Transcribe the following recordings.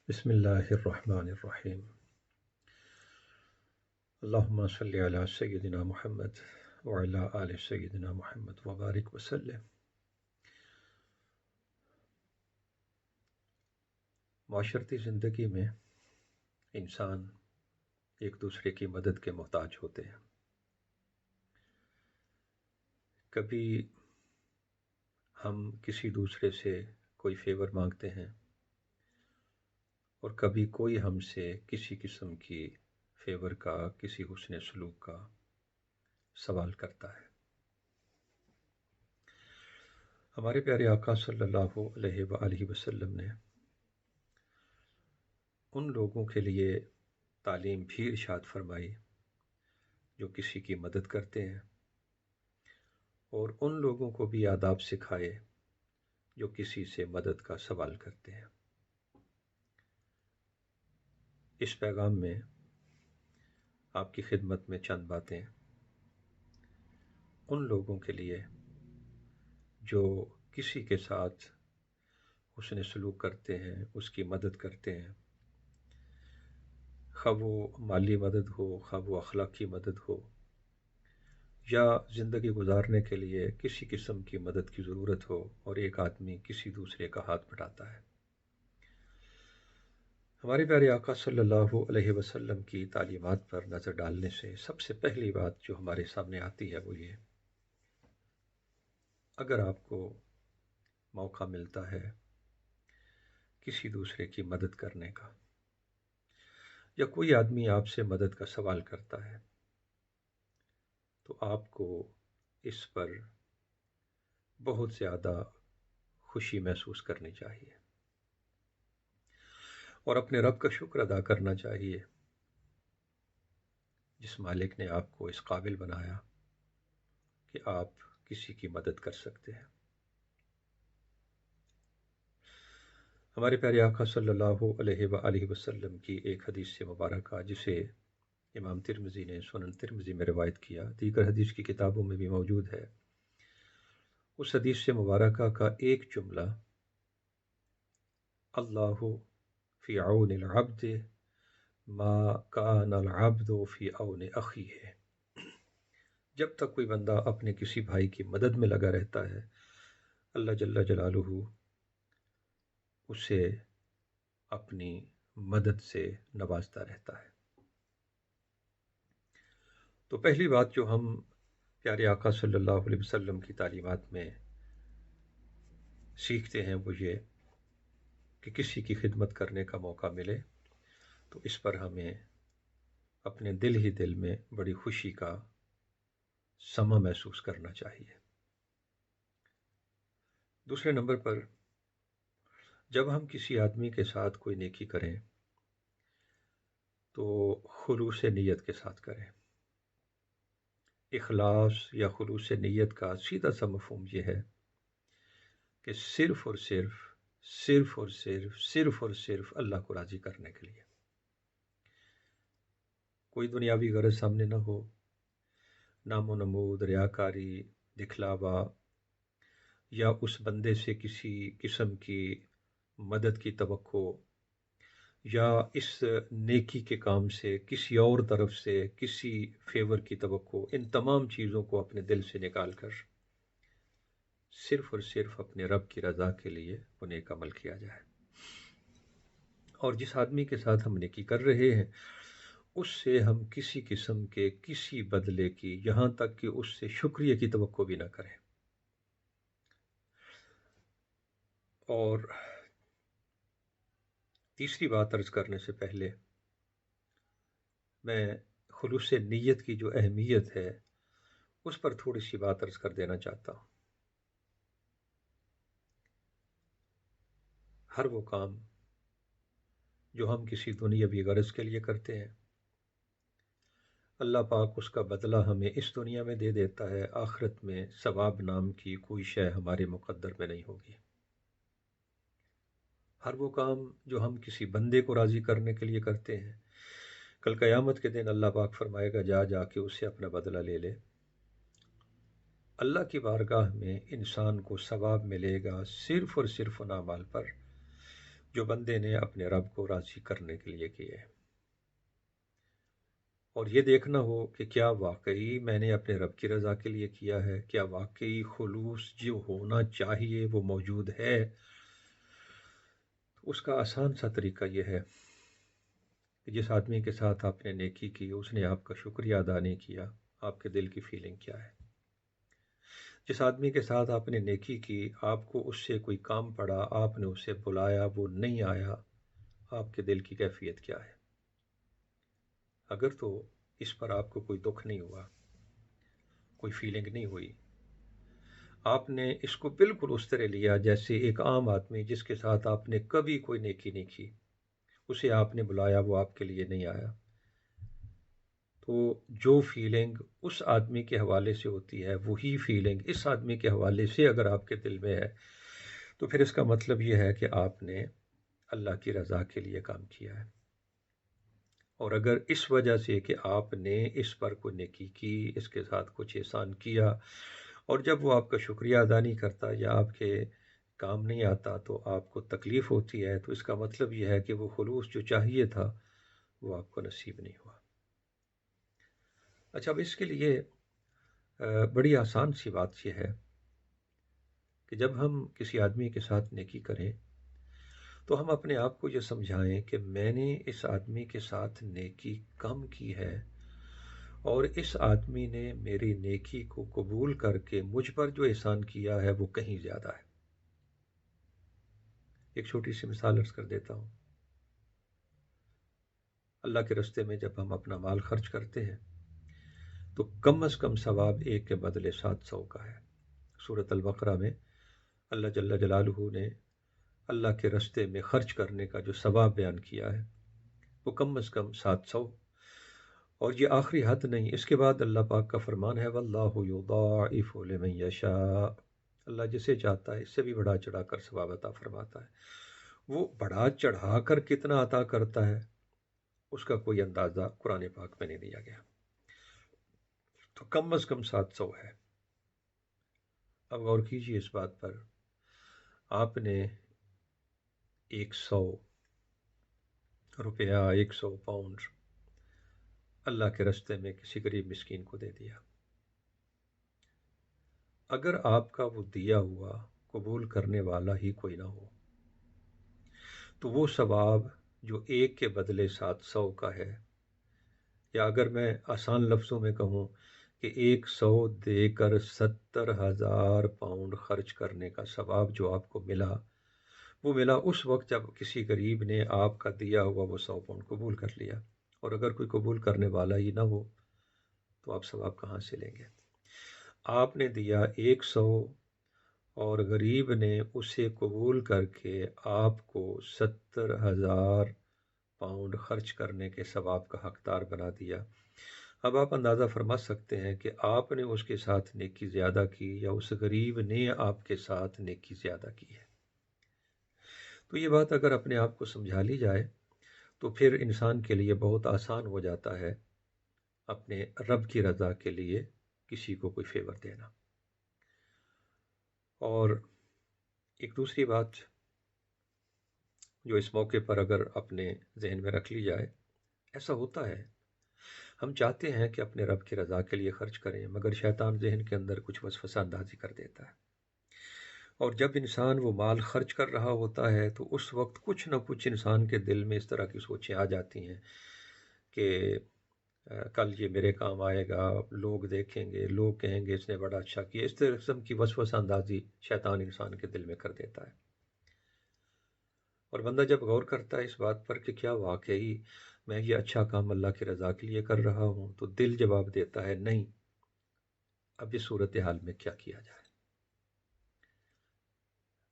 بسم اللہ الرحمن الرحیم۔ اللہم صلی علی سیدنا محمد وعلی آل سیدنا محمد وبارک وسلم۔ معاشرتی زندگی میں انسان ایک دوسرے کی مدد کے محتاج ہوتے ہیں۔ کبھی ہم کسی دوسرے سے کوئی فیور مانگتے ہیں اور کبھی کوئی ہم سے کسی قسم کی فیور کا، کسی حسن سلوک کا سوال کرتا ہے۔ ہمارے پیارے آقا صلی اللہ علیہ وآلہ وسلم نے ان لوگوں کے لیے تعلیم بھی ارشاد فرمائی جو کسی کی مدد کرتے ہیں، اور ان لوگوں کو بھی آداب سکھائے جو کسی سے مدد کا سوال کرتے ہیں۔ اس پیغام میں آپ کی خدمت میں چند باتیں ان لوگوں کے لیے جو کسی کے ساتھ حسن سلوک کرتے ہیں، اس کی مدد کرتے ہیں، خواہ وہ مالی مدد ہو، خواہ وہ اخلاقی مدد ہو، یا زندگی گزارنے کے لیے کسی قسم کی مدد کی ضرورت ہو اور ایک آدمی کسی دوسرے کا ہاتھ بٹاتا ہے۔ ہمارے پیارے آقا صلی اللہ علیہ وسلم کی تعلیمات پر نظر ڈالنے سے سب سے پہلی بات جو ہمارے سامنے آتی ہے وہ یہ: اگر آپ کو موقع ملتا ہے کسی دوسرے کی مدد کرنے کا، یا کوئی آدمی آپ سے مدد کا سوال کرتا ہے، تو آپ کو اس پر بہت زیادہ خوشی محسوس کرنی چاہیے اور اپنے رب کا شکر ادا کرنا چاہیے جس مالک نے آپ کو اس قابل بنایا کہ آپ کسی کی مدد کر سکتے ہیں۔ ہمارے پیارے آقا صلی اللہ علیہ وآلہ وسلم کی ایک حدیث سے مبارکہ جسے امام ترمذی نے سنن ترمذی میں روایت کیا، دیگر حدیث کی کتابوں میں بھی موجود ہے۔ اس حدیث سے مبارکہ کا ایک جملہ اللہ فی عون العبد ما کان العبد فی عون اخیہ، جب تک کوئی بندہ اپنے کسی بھائی کی مدد میں لگا رہتا ہے، اللہ جل جلالہ اسے اپنی مدد سے نوازتا رہتا ہے۔ تو پہلی بات جو ہم پیارے آقا صلی اللہ علیہ وسلم کی تعلیمات میں سیکھتے ہیں وہ یہ کہ کسی کی خدمت کرنے کا موقع ملے تو اس پر ہمیں اپنے دل ہی دل میں بڑی خوشی کا سما محسوس کرنا چاہیے۔ دوسرے نمبر پر جب ہم کسی آدمی کے ساتھ کوئی نیکی کریں تو خلوص نیت کے ساتھ کریں۔ اخلاص یا خلوص نیت کا سیدھا سا مفہوم یہ ہے کہ صرف اور صرف اللہ کو راضی کرنے کے لیے، کوئی دنیاوی غرض سامنے نہ ہو، نام و نمود، ریاکاری، دکھلاوا، یا اس بندے سے کسی قسم کی مدد کی توقع، یا اس نیکی کے کام سے کسی اور طرف سے کسی فیور کی توقع، ان تمام چیزوں کو اپنے دل سے نکال کر صرف اور صرف اپنے رب کی رضا کے لیے وہ نیک عمل کیا جائے، اور جس آدمی کے ساتھ ہم نیکی کر رہے ہیں اس سے ہم کسی قسم کے کسی بدلے کی، یہاں تک کہ اس سے شکریہ کی توقع بھی نہ کریں۔ اور تیسری بات عرض کرنے سے پہلے میں خلوص نیت کی جو اہمیت ہے اس پر تھوڑی سی بات عرض کر دینا چاہتا ہوں۔ ہر وہ کام جو ہم کسی دنیاوی غرض کے لیے کرتے ہیں، اللہ پاک اس کا بدلہ ہمیں اس دنیا میں دے دیتا ہے، آخرت میں ثواب نام کی کوئی شے ہمارے مقدر میں نہیں ہوگی۔ ہر وہ کام جو ہم کسی بندے کو راضی کرنے کے لیے کرتے ہیں، کل قیامت کے دن اللہ پاک فرمائے گا جا کے اسے اپنا بدلہ لے لے۔ اللہ کی بارگاہ میں انسان کو ثواب ملے گا صرف اور صرف ان اعمال پر جو بندے نے اپنے رب کو راضی کرنے کے لیے کیے، اور یہ دیکھنا ہو کہ کیا واقعی میں نے اپنے رب کی رضا کے لیے کیا ہے، کیا واقعی خلوص جو ہونا چاہیے وہ موجود ہے۔ اس کا آسان سا طریقہ یہ ہے کہ جس آدمی کے ساتھ آپ نے نیکی کی اس نے آپ کا شکریہ ادا نہیں کیا، آپ کے دل کی فیلنگ کیا ہے؟ جس آدمی کے ساتھ آپ نے نیکی کی، آپ کو اس سے کوئی کام پڑا، آپ نے اسے بلایا، وہ نہیں آیا، آپ کے دل کی کیفیت کیا ہے؟ اگر تو اس پر آپ کو کوئی دکھ نہیں ہوا، کوئی فیلنگ نہیں ہوئی، آپ نے اس کو بالکل اس طرح لیا جیسے ایک عام آدمی جس کے ساتھ آپ نے کبھی کوئی نیکی نہیں کی، اسے آپ نے بلایا، وہ آپ کے لیے نہیں آیا، تو جو فیلنگ اس آدمی کے حوالے سے ہوتی ہے وہی فیلنگ اس آدمی کے حوالے سے اگر آپ کے دل میں ہے، تو پھر اس کا مطلب یہ ہے کہ آپ نے اللہ کی رضا کے لیے کام کیا ہے۔ اور اگر اس وجہ سے کہ آپ نے اس پر کوئی نیکی کی، اس کے ساتھ کچھ احسان کیا، اور جب وہ آپ کا شکریہ ادا نہیں کرتا یا آپ کے کام نہیں آتا تو آپ کو تکلیف ہوتی ہے، تو اس کا مطلب یہ ہے کہ وہ خلوص جو چاہیے تھا وہ آپ کو نصیب نہیں ہوا۔ اچھا، اب اس کے لیے بڑی آسان سی بات یہ ہے کہ جب ہم کسی آدمی کے ساتھ نیکی کریں تو ہم اپنے آپ کو یہ سمجھائیں کہ میں نے اس آدمی کے ساتھ نیکی کم کی ہے، اور اس آدمی نے میری نیکی کو قبول کر کے مجھ پر جو احسان کیا ہے وہ کہیں زیادہ ہے۔ ایک چھوٹی سی مثال عرض کر دیتا ہوں۔ اللہ کے راستے میں جب ہم اپنا مال خرچ کرتے ہیں تو کم از کم ثواب ایک کے بدلے 700 کا ہے۔ سورۃ البقرہ میں اللہ جل جلالہ نے اللہ کے راستے میں خرچ کرنے کا جو ثواب بیان کیا ہے وہ کم از کم 700، اور یہ آخری حد نہیں، اس کے بعد اللہ پاک کا فرمان ہے واللہ یضاعف لمن یشاء، اللہ جسے چاہتا ہے اس سے بھی بڑھا چڑھا کر ثواب عطا فرماتا ہے۔ وہ بڑھا چڑھا کر کتنا عطا کرتا ہے اس کا کوئی اندازہ قرآن پاک میں نہیں دیا گیا، تو کم از کم 700 ہے۔ اب غور کیجیے اس بات پر، آپ نے 100 روپیہ، 100 پاؤنڈ اللہ کے راستے میں کسی غریب مسکین کو دے دیا۔ اگر آپ کا وہ دیا ہوا قبول کرنے والا ہی کوئی نہ ہو تو وہ ثواب جو ایک کے بدلے 700 کا ہے، یا اگر میں آسان لفظوں میں کہوں کہ 100 دے کر 70,000 پاؤنڈ خرچ کرنے کا ثواب جو آپ کو ملا، وہ ملا اس وقت جب کسی غریب نے آپ کا دیا ہوا وہ 100 پاؤنڈ قبول کر لیا۔ اور اگر کوئی قبول کرنے والا ہی نہ ہو تو آپ ثواب کہاں سے لیں گے؟ آپ نے دیا 100 اور غریب نے اسے قبول کر کے آپ کو 70,000 پاؤنڈ خرچ کرنے کے ثواب کا حقدار بنا دیا۔ اب آپ اندازہ فرما سکتے ہیں کہ آپ نے اس کے ساتھ نیکی زیادہ کی یا اس غریب نے آپ کے ساتھ نیکی زیادہ کی ہے۔ تو یہ بات اگر اپنے آپ کو سمجھا لی جائے تو پھر انسان کے لیے بہت آسان ہو جاتا ہے اپنے رب کی رضا کے لیے کسی کو کوئی فیور دینا۔ اور ایک دوسری بات جو اس موقع پر اگر اپنے ذہن میں رکھ لی جائے، ایسا ہوتا ہے ہم چاہتے ہیں کہ اپنے رب کی رضا کے لیے خرچ کریں، مگر شیطان ذہن کے اندر کچھ وسوسہ اندازی کر دیتا ہے، اور جب انسان وہ مال خرچ کر رہا ہوتا ہے تو اس وقت کچھ نہ کچھ انسان کے دل میں اس طرح کی سوچیں آ جاتی ہیں کہ کل یہ میرے کام آئے گا، لوگ دیکھیں گے، لوگ کہیں گے اس نے بڑا اچھا کیا۔ اس قسم کی وسوسہ اندازی شیطان انسان کے دل میں کر دیتا ہے، اور بندہ جب غور کرتا ہے اس بات پر کہ کیا واقعی میں یہ اچھا کام اللہ کی رضا کے لیے کر رہا ہوں، تو دل جواب دیتا ہے نہیں، اب اس صورتحال میں کیا کیا جائے۔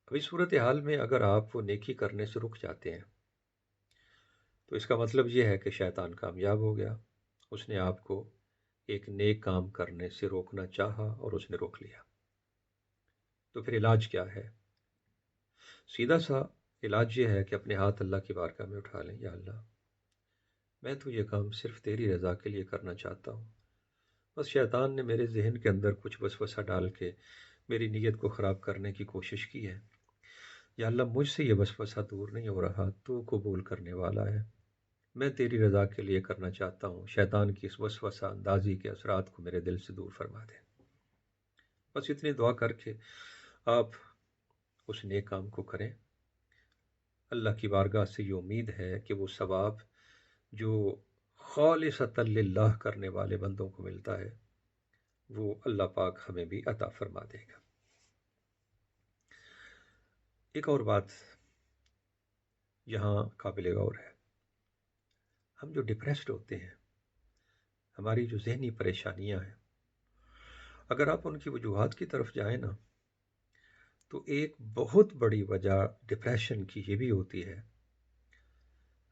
اب اس صورتحال میں اگر آپ وہ نیکی کرنے سے رک جاتے ہیں تو اس کا مطلب یہ ہے کہ شیطان کامیاب ہو گیا، اس نے آپ کو ایک نیک کام کرنے سے روکنا چاہا اور اس نے روک لیا۔ تو پھر علاج کیا ہے؟ سیدھا سا علاج یہ ہے کہ اپنے ہاتھ اللہ کی بارگاہ میں اٹھا لیں، یا اللہ میں تو یہ کام صرف تیری رضا کے لیے کرنا چاہتا ہوں، بس شیطان نے میرے ذہن کے اندر کچھ وسوسہ ڈال کے میری نیت کو خراب کرنے کی کوشش کی ہے، یا اللہ مجھ سے یہ وسوسہ دور نہیں ہو رہا، تو قبول کرنے والا ہے، میں تیری رضا کے لیے کرنا چاہتا ہوں، شیطان کی اس وسوسہ اندازی کے اثرات کو میرے دل سے دور فرما دے۔ بس اتنی دعا کر کے آپ اس نیک کام کو کریں۔ اللہ کی بارگاہ سے یہ امید ہے کہ وہ ثواب جو خالصۃ للہ کرنے والے بندوں کو ملتا ہے وہ اللہ پاک ہمیں بھی عطا فرما دے گا۔ ایک اور بات یہاں قابل غور ہے، ہم جو ڈپریسڈ ہوتے ہیں، ہماری جو ذہنی پریشانیاں ہیں، اگر آپ ان کی وجوہات کی طرف جائیں نا، تو ایک بہت بڑی وجہ ڈپریشن کی یہ بھی ہوتی ہے،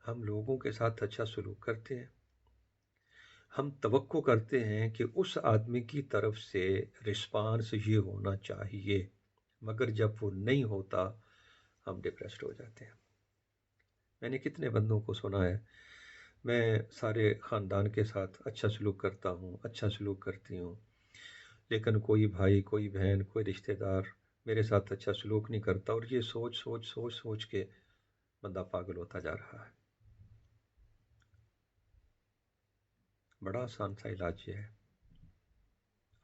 ہم لوگوں کے ساتھ اچھا سلوک کرتے ہیں، ہم توقع کرتے ہیں کہ اس آدمی کی طرف سے رسپانس یہ ہونا چاہیے، مگر جب وہ نہیں ہوتا ہم ڈپریسڈ ہو جاتے ہیں۔ میں نے کتنے بندوں کو سنا ہے، میں سارے خاندان کے ساتھ اچھا سلوک کرتا ہوں، اچھا سلوک کرتی ہوں، لیکن کوئی بھائی، کوئی بہن، کوئی رشتہ دار میرے ساتھ اچھا سلوک نہیں کرتا، اور یہ سوچ سوچ سوچ سوچ کے بندہ پاگل ہوتا جا رہا ہے۔ بڑا آسان سا علاج یہ ہے،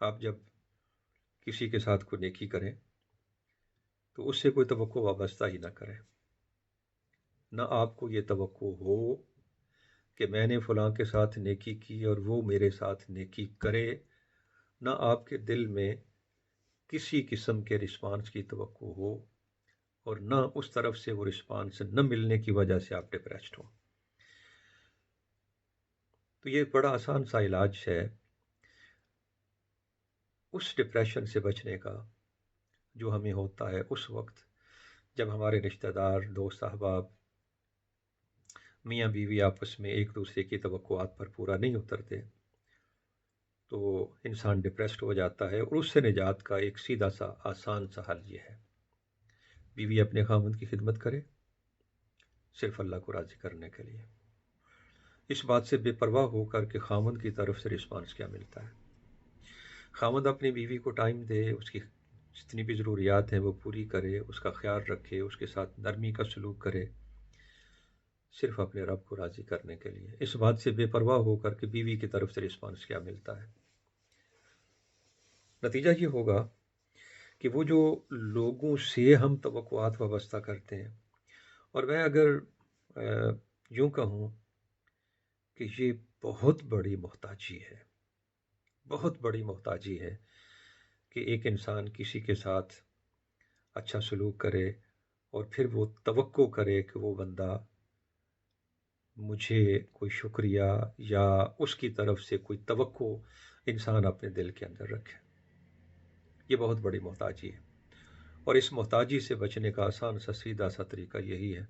آپ جب کسی کے ساتھ کوئی نیکی کریں تو اس سے کوئی توقع وابستہ ہی نہ کریں، نہ آپ کو یہ توقع ہو کہ میں نے فلاں کے ساتھ نیکی کی اور وہ میرے ساتھ نیکی کرے، نہ آپ کے دل میں کسی قسم کے رسپانس کی توقع ہو، اور نہ اس طرف سے وہ رسپانس نہ ملنے کی وجہ سے آپ ڈپریسڈ ہوں۔ تو یہ بڑا آسان سا علاج ہے اس ڈپریشن سے بچنے کا جو ہمیں ہوتا ہے اس وقت جب ہمارے رشتہ دار، دوست احباب، میاں بیوی آپس میں ایک دوسرے کی توقعات پر پورا نہیں اترتے، تو انسان ڈپریسڈ ہو جاتا ہے، اور اس سے نجات کا ایک سیدھا سا آسان سا حل یہ ہے، بیوی اپنے خاوند کی خدمت کرے صرف اللہ کو راضی کرنے کے لیے، اس بات سے بے پرواہ ہو کر کہ خاوند کی طرف سے رسپانس کیا ملتا ہے۔ خاوند اپنی بیوی کو ٹائم دے، اس کی جتنی بھی ضروریات ہیں وہ پوری کرے، اس کا خیال رکھے، اس کے ساتھ نرمی کا سلوک کرے، صرف اپنے رب کو راضی کرنے کے لیے، اس بات سے بے پرواہ ہو کر کہ بیوی کی طرف سے رسپانس کیا ملتا ہے۔ نتیجہ یہ ہوگا کہ وہ جو لوگوں سے ہم توقعات وابستہ کرتے ہیں، اور میں اگر یوں کہوں کہ یہ بہت بڑی محتاجی ہے، بہت بڑی محتاجی ہے کہ ایک انسان کسی کے ساتھ اچھا سلوک کرے اور پھر وہ توقع کرے کہ وہ بندہ مجھے کوئی شکریہ یا اس کی طرف سے کوئی توقع انسان اپنے دل کے اندر رکھے۔ یہ بہت بڑی محتاجی ہے، اور اس محتاجی سے بچنے کا آسان سا سیدھا سا طریقہ یہی ہے،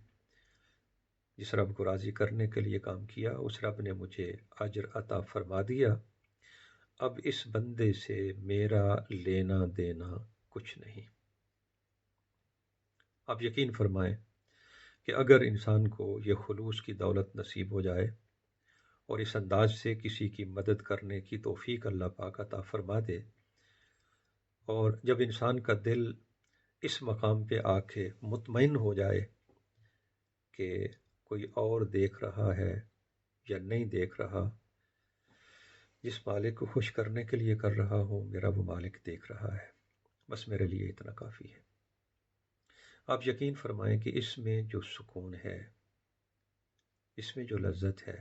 جس رب کو راضی کرنے کے لیے کام کیا اس رب نے مجھے اجر عطا فرما دیا، اب اس بندے سے میرا لینا دینا کچھ نہیں۔ آپ یقین فرمائیں کہ اگر انسان کو یہ خلوص کی دولت نصیب ہو جائے اور اس انداز سے کسی کی مدد کرنے کی توفیق اللہ پاک عطا فرما دے، اور جب انسان کا دل اس مقام پہ آ کے مطمئن ہو جائے کہ کوئی اور دیکھ رہا ہے یا نہیں دیکھ رہا، جس مالک کو خوش کرنے کے لیے کر رہا ہوں میرا وہ مالک دیکھ رہا ہے، بس میرے لیے اتنا کافی ہے۔ آپ یقین فرمائیں کہ اس میں جو سکون ہے، اس میں جو لذت ہے،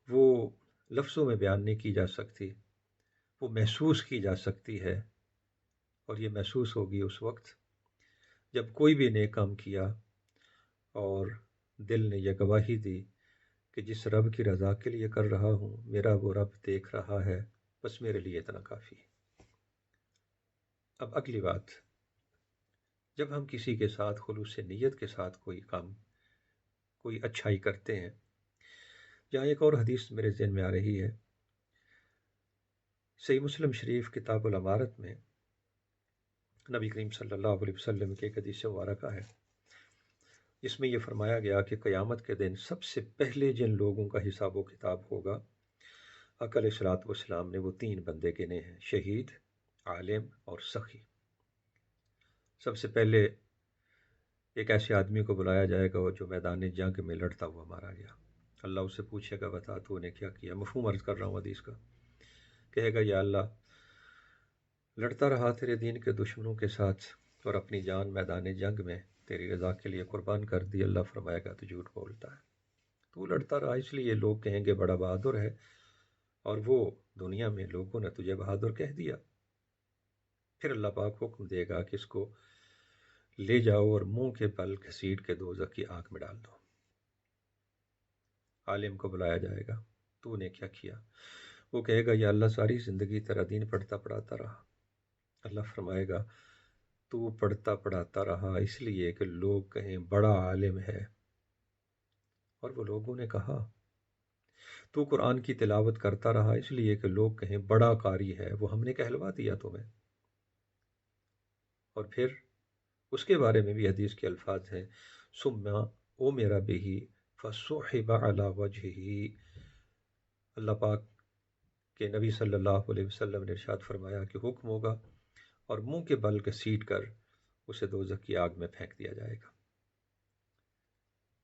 وہ لفظوں میں بیان نہیں کی جا سکتی، وہ محسوس کی جا سکتی ہے، اور یہ محسوس ہوگی اس وقت جب کوئی بھی نیک کام کیا اور دل نے یہ گواہی دی کہ جس رب کی رضا کے لیے کر رہا ہوں میرا وہ رب دیکھ رہا ہے، بس میرے لیے اتنا کافی ہے۔ اب اگلی بات، جب ہم کسی کے ساتھ خلوص نیت کے ساتھ کوئی کام، کوئی اچھائی کرتے ہیں، جہاں ایک اور حدیث میرے ذہن میں آ رہی ہے، صحیح مسلم شریف کتاب الامارت میں نبی کریم صلی اللہ علیہ وسلم کی ایک حدیث مبارکہ ہے، جس میں یہ فرمایا گیا کہ قیامت کے دن سب سے پہلے جن لوگوں کا حساب و کتاب ہوگا، آقا علیہ الصلوۃ والسلام نے وہ 3 بندے گنے ہیں، شہید، عالم اور سخی۔ سب سے پہلے ایک ایسے آدمی کو بلایا جائے گا جو میدان جنگ میں لڑتا ہوا مارا گیا۔ اللہ اس سے پوچھے گا بتا تو نے کیا کیا، مفہوم عرض کر رہا ہوں حدیث کا۔ کہے گا یا اللہ لڑتا رہا تیرے دین کے دشمنوں کے ساتھ اور اپنی جان میدان جنگ میں تیری رضا کے لیے قربان کر دی۔ اللہ فرمائے گا تو جھوٹ بولتا ہے، تو لڑتا رہا اس لیے لوگ کہیں گے بڑا بہادر ہے، اور وہ دنیا میں لوگوں نے تجھے بہادر کہہ دیا۔ پھر اللہ پاک حکم دے گا کہ اس کو لے جاؤ اور منہ کے بل گھسیٹ کے دوزخ کی آگ میں ڈال دو۔ عالم کو بلایا جائے گا، تو نے کیا کیا؟ وہ کہے گا یا اللہ ساری زندگی تیرا دین پڑھتا پڑھاتا رہا۔ اللہ فرمائے گا تو پڑھتا پڑھاتا رہا اس لیے کہ لوگ کہیں بڑا عالم ہے، اور وہ لوگوں نے کہا۔ تو قرآن کی تلاوت کرتا رہا اس لیے کہ لوگ کہیں بڑا قاری ہے، وہ ہم نے کہلوا دیا تمہیں۔ اور پھر اس کے بارے میں بھی حدیث کے الفاظ ہیں ثم امر به فصحب علی وجهه۔ اللہ پاک کے نبی صلی اللہ علیہ وسلم نے ارشاد فرمایا کہ حکم ہوگا اور منہ کے بل گھسیٹ کر اسے دوزخ کی آگ میں پھینک دیا جائے گا۔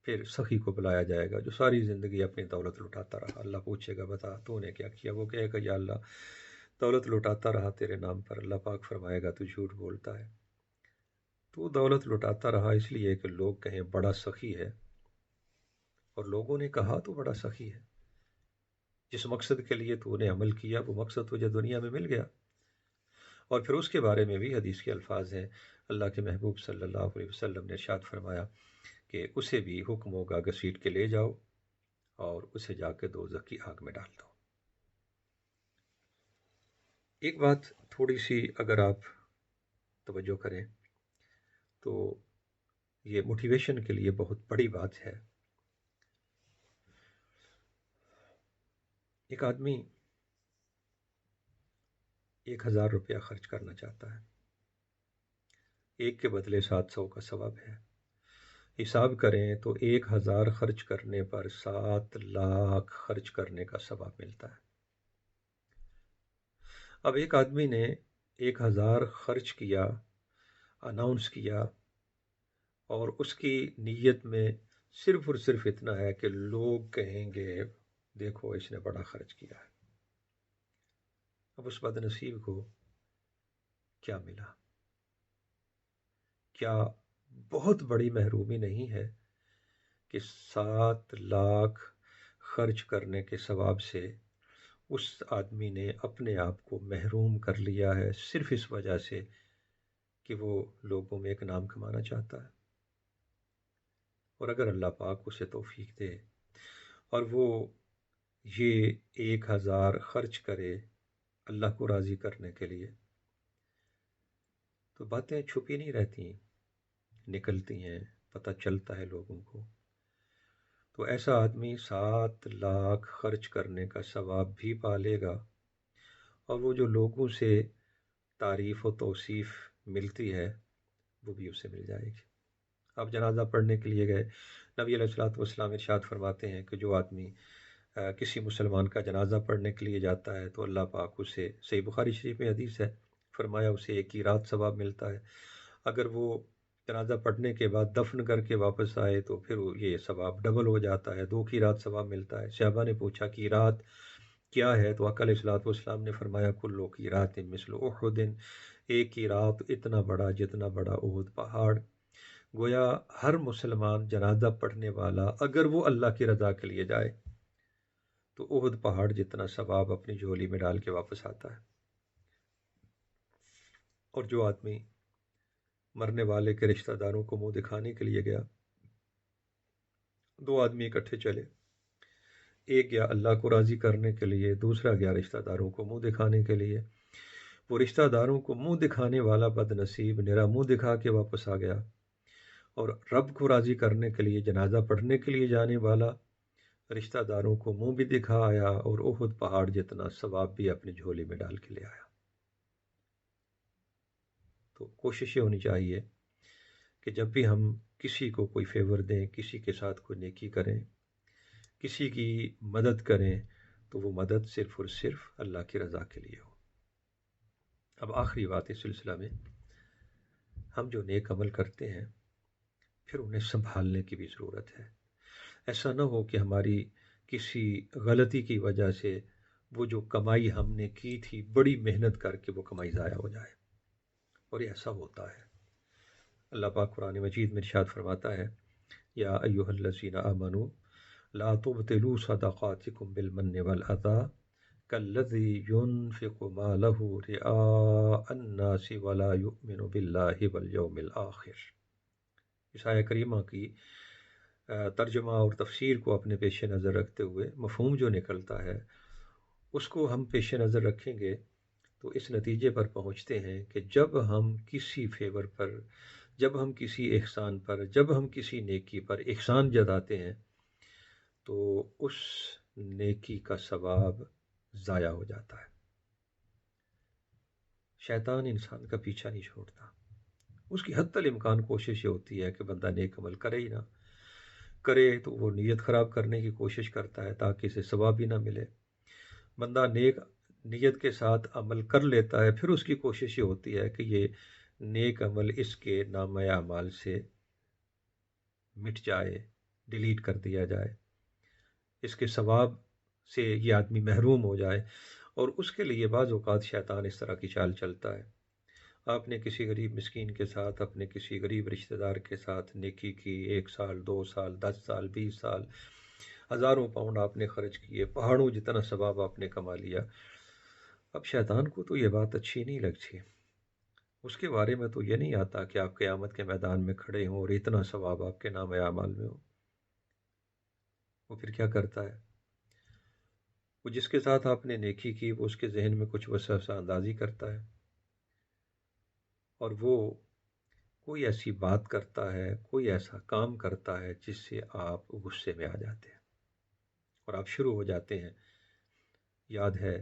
پھر سخی کو بلایا جائے گا جو ساری زندگی اپنی دولت لٹاتا رہا۔ اللہ پوچھے گا بتا تو نے کیا کیا؟ وہ کہے گا یا اللہ دولت لٹاتا رہا تیرے نام پر۔ اللہ پاک فرمائے گا تو جھوٹ بولتا ہے، تو دولت لٹاتا رہا اس لیے کہ لوگ کہیں بڑا سخی ہے، اور لوگوں نے کہا تو بڑا سخی ہے۔ جس مقصد کے لیے تو نے عمل کیا وہ مقصد تجھے دنیا میں مل گیا۔ اور پھر اس کے بارے میں بھی حدیث کے الفاظ ہیں، اللہ کے محبوب صلی اللہ علیہ وسلم نے ارشاد فرمایا کہ اسے بھی حکم ہوگا گھسیٹ کے لے جاؤ اور اسے جا کے دوزخ کی آگ میں ڈال دو۔ ایک بات تھوڑی سی اگر آپ توجہ کریں تو یہ موٹیویشن کے لیے بہت بڑی بات ہے۔ ایک آدمی 1000 روپیہ خرچ کرنا چاہتا ہے، ایک کے بدلے 700 کا ثواب ہے۔ حساب کریں تو 1000 خرچ کرنے پر 7 لاکھ خرچ کرنے کا ثواب ملتا ہے۔ اب ایک آدمی نے 1000 خرچ کیا، اناؤنس کیا، اور اس کی نیت میں صرف اور صرف اتنا ہے کہ لوگ کہیں گے دیکھو اس نے بڑا خرچ کیا ہے۔ اب اس بد نصیب کو کیا ملا؟ کیا بہت بڑی محرومی نہیں ہے کہ 7 لاکھ خرچ کرنے کے ثواب سے اس آدمی نے اپنے آپ کو محروم کر لیا ہے صرف اس وجہ سے کہ وہ لوگوں میں ایک نام کمانا چاہتا ہے؟ اور اگر اللہ پاک اسے توفیق دے اور وہ یہ 1000 خرچ کرے اللہ کو راضی کرنے کے لیے، تو باتیں چھپی نہیں رہتی، نکلتی ہیں، پتہ چلتا ہے لوگوں کو۔ تو ایسا آدمی 7 لاکھ خرچ کرنے کا ثواب بھی پالے گا، اور وہ جو لوگوں سے تعریف و توصیف ملتی ہے وہ بھی اسے مل جائے گی۔ آپ جنازہ پڑھنے کے لیے گئے، نبی علیہ الصلوۃ والسلام ارشاد فرماتے ہیں کہ جو آدمی کسی مسلمان کا جنازہ پڑھنے کے لیے جاتا ہے تو اللہ پاک اسے، صحیح بخاری شریف میں حدیث ہے، فرمایا اسے 1 کی رات ثواب ملتا ہے۔ اگر وہ جنازہ پڑھنے کے بعد دفن کر کے واپس آئے تو پھر یہ ثواب ڈبل ہو جاتا ہے، 2 کی رات ثواب ملتا ہے۔ صحابہ نے پوچھا کی رات کیا ہے تو آقا علیہ الصلوۃ والسلام نے فرمایا کلو کی رات مثل احد، 1 کی رات اتنا بڑا جتنا بڑا احد پہاڑ۔ گویا ہر مسلمان جنازہ پڑھنے والا اگر وہ اللہ کی رضا کے لیے جائے تو احد پہاڑ جتنا ثواب اپنی جھولی میں ڈال کے واپس آتا ہے۔ اور جو آدمی مرنے والے کے رشتہ داروں کو منہ دکھانے کے لیے گیا، 2 آدمی اکٹھے چلے، ایک گیا اللہ کو راضی کرنے کے لیے، دوسرا گیا رشتہ داروں کو منہ دکھانے کے لیے۔ وہ رشتہ داروں کو منہ دکھانے والا بد نصیب نرا منہ دکھا کے واپس آ گیا، اور رب کو راضی کرنے کے لیے جنازہ پڑھنے کے لیے جانے والا رشتہ داروں کو منہ بھی دکھا آیا اور احد پہاڑ جتنا ثواب بھی اپنی جھولی میں ڈال کے لے آیا۔ تو کوشش یہ ہونی چاہیے کہ جب بھی ہم کسی کو کوئی فیور دیں، کسی کے ساتھ کوئی نیکی کریں، کسی کی مدد کریں، تو وہ مدد صرف اور صرف اللہ کی رضا کے لیے ہو۔ اب آخری بات اس سلسلہ میں، ہم جو نیک عمل کرتے ہیں پھر انہیں سنبھالنے کی بھی ضرورت ہے۔ ایسا نہ ہو کہ ہماری کسی غلطی کی وجہ سے وہ جو کمائی ہم نے کی تھی بڑی محنت کر کے وہ کمائی ضائع ہو جائے، اور یہ ایسا ہوتا ہے۔ اللہ پاک قرآن مجید میں ارشاد فرماتا ہے، یا ایھا الذین آمنوا لا تبطلوا صدقاتکم بالمن والاذی کالذی ينفق مالہ رئاء الناس ولا یؤمن باللہ والیوم الآخر۔ اس آیہ کریمہ کی ترجمہ اور تفسیر کو اپنے پیش نظر رکھتے ہوئے مفہوم جو نکلتا ہے اس کو ہم پیش نظر رکھیں گے تو اس نتیجے پر پہنچتے ہیں کہ جب ہم کسی فیور پر، جب ہم کسی احسان پر، جب ہم کسی نیکی پر احسان جتاتے ہیں تو اس نیکی کا ثواب ضائع ہو جاتا ہے۔ شیطان انسان کا پیچھا نہیں چھوڑتا، اس کی حتی الامکان کوشش یہ ہوتی ہے کہ بندہ نیک عمل کرے ہی نہ، کرے تو وہ نیت خراب کرنے کی کوشش کرتا ہے تاکہ اسے ثواب بھی نہ ملے۔ بندہ نیک نیت کے ساتھ عمل کر لیتا ہے، پھر اس کی کوشش یہ ہوتی ہے کہ یہ نیک عمل اس کے نامہ اعمال سے مٹ جائے، ڈیلیٹ کر دیا جائے، اس کے ثواب سے یہ آدمی محروم ہو جائے، اور اس کے لیے بعض اوقات شیطان اس طرح کی چال چلتا ہے۔ آپ نے کسی غریب مسکین کے ساتھ، اپنے کسی غریب رشتہ دار کے ساتھ نیکی کی، 1 سال 2 سال 10 سال 20 سال، ہزاروں پاؤنڈ آپ نے خرچ کیے، پہاڑوں جتنا ثواب آپ نے کما لیا۔ اب شیطان کو تو یہ بات اچھی نہیں لگتی، اس کے بارے میں تو یہ نہیں آتا کہ آپ قیامت کے میدان میں کھڑے ہوں اور اتنا ثواب آپ کے نام اعمال میں ہو۔ وہ پھر کیا کرتا ہے؟ وہ جس کے ساتھ آپ نے نیکی کی وہ اس کے ذہن میں کچھ وسوسہ اندازی کرتا ہے، اور وہ کوئی ایسی بات کرتا ہے، کوئی ایسا کام کرتا ہے جس سے آپ غصے میں آ جاتے ہیں اور آپ شروع ہو جاتے ہیں، یاد ہے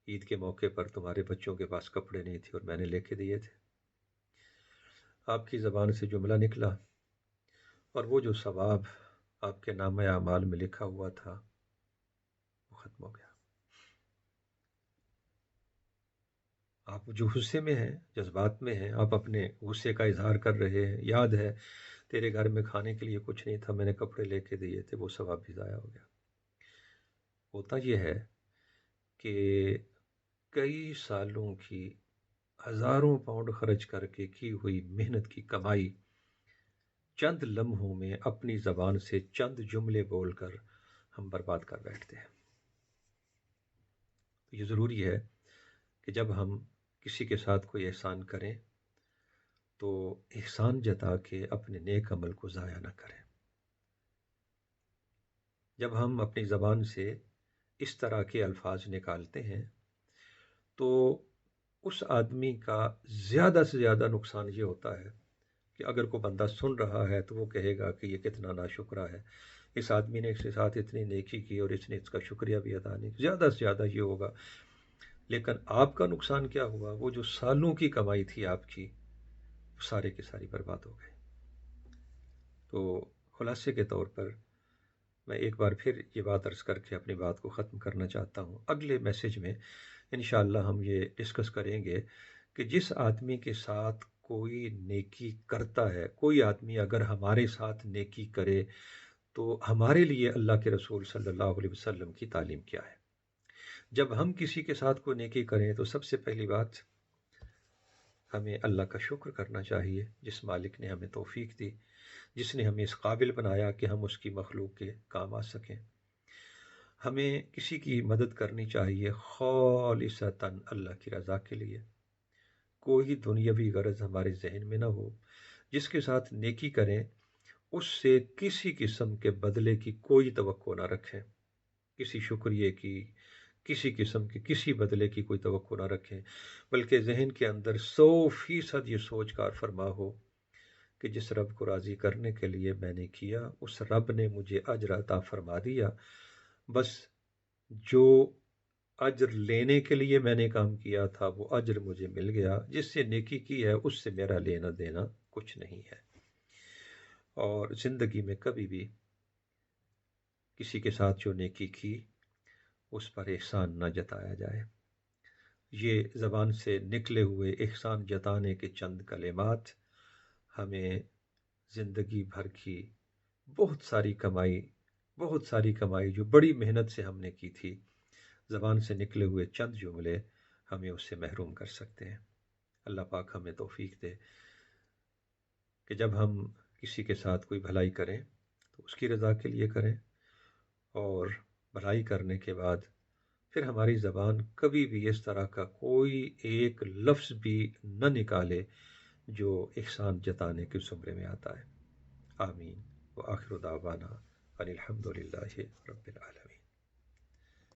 عید کے موقع پر تمہارے بچوں کے پاس کپڑے نہیں تھے اور میں نے لے کے دیے تھے۔ آپ کی زبان سے جملہ نکلا اور وہ جو ثواب آپ کے نامہ اعمال میں لکھا ہوا تھا وہ ختم ہو گیا۔ آپ جو غصے میں ہیں، جذبات میں ہیں، آپ اپنے غصے کا اظہار کر رہے ہیں، یاد ہے تیرے گھر میں کھانے کے لیے کچھ نہیں تھا، میں نے کپڑے لے کے دیے تھے، وہ ثواب بھی ضائع ہو گیا۔ ہوتا یہ ہے کہ کئی سالوں کی ہزاروں پاؤنڈ خرچ کر کے کی ہوئی محنت کی کمائی چند لمحوں میں اپنی زبان سے چند جملے بول کر ہم برباد کر بیٹھتے ہیں۔ تو یہ ضروری ہے کہ جب ہم کسی کے ساتھ کوئی احسان کریں تو احسان جتا کے اپنے نیک عمل کو ضائع نہ کریں۔ جب ہم اپنی زبان سے اس طرح کے الفاظ نکالتے ہیں تو اس آدمی کا زیادہ سے زیادہ نقصان یہ ہوتا ہے کہ اگر کوئی بندہ سن رہا ہے تو وہ کہے گا کہ یہ کتنا ناشکرا ہے، اس آدمی نے اس کے ساتھ اتنی نیکی کی اور اس نے اس کا شکریہ بھی ادا نہیں، زیادہ سے زیادہ یہ ہوگا۔ لیکن آپ کا نقصان کیا ہوا؟ وہ جو سالوں کی کمائی تھی آپ کی، سارے کی ساری برباد ہو گئے۔ تو خلاصے کے طور پر میں ایک بار پھر یہ بات عرض کر کے اپنی بات کو ختم کرنا چاہتا ہوں۔ اگلے میسیج میں انشاءاللہ ہم یہ ڈسکس کریں گے کہ جس آدمی کے ساتھ کوئی نیکی کرتا ہے، کوئی آدمی اگر ہمارے ساتھ نیکی کرے تو ہمارے لیے اللہ کے رسول صلی اللہ علیہ وسلم کی تعلیم کیا ہے۔ جب ہم کسی کے ساتھ کوئی نیکی کریں تو سب سے پہلی بات ہمیں اللہ کا شکر کرنا چاہیے، جس مالک نے ہمیں توفیق دی، جس نے ہمیں اس قابل بنایا کہ ہم اس کی مخلوق کے کام آ سکیں۔ ہمیں کسی کی مدد کرنی چاہیے خالصتاً اللہ کی رضا کے لیے، کوئی دنیاوی غرض ہمارے ذہن میں نہ ہو۔ جس کے ساتھ نیکی کریں اس سے کسی قسم کے بدلے کی کوئی توقع نہ رکھیں، کسی شکریہ کی، کسی قسم کی کسی بدلے کی کوئی توقع نہ رکھیں، بلکہ ذہن کے اندر 100% یہ سوچ کار فرما ہو کہ جس رب کو راضی کرنے کے لیے میں نے کیا اس رب نے مجھے اجر عطا فرما دیا، بس جو اجر لینے کے لیے میں نے کام کیا تھا وہ اجر مجھے مل گیا، جس سے نیکی کی ہے اس سے میرا لینا دینا کچھ نہیں ہے۔ اور زندگی میں کبھی بھی کسی کے ساتھ جو نیکی کی اس پر احسان نہ جتایا جائے۔ یہ زبان سے نکلے ہوئے احسان جتانے کے چند کلمات ہمیں زندگی بھر کی بہت ساری کمائی جو بڑی محنت سے ہم نے کی تھی، زبان سے نکلے ہوئے چند جملے ہمیں اس سے محروم کر سکتے ہیں۔ اللہ پاک ہمیں توفیق دے کہ جب ہم کسی کے ساتھ کوئی بھلائی کریں تو اس کی رضا کے لیے کریں، اور بھلائی کرنے کے بعد پھر ہماری زبان کبھی بھی اس طرح کا کوئی ایک لفظ بھی نہ نکالے جو احسان جتانے کے زمرے میں آتا ہے۔ آمین وآخر دعوانا ان الحمد للہ رب العالمین۔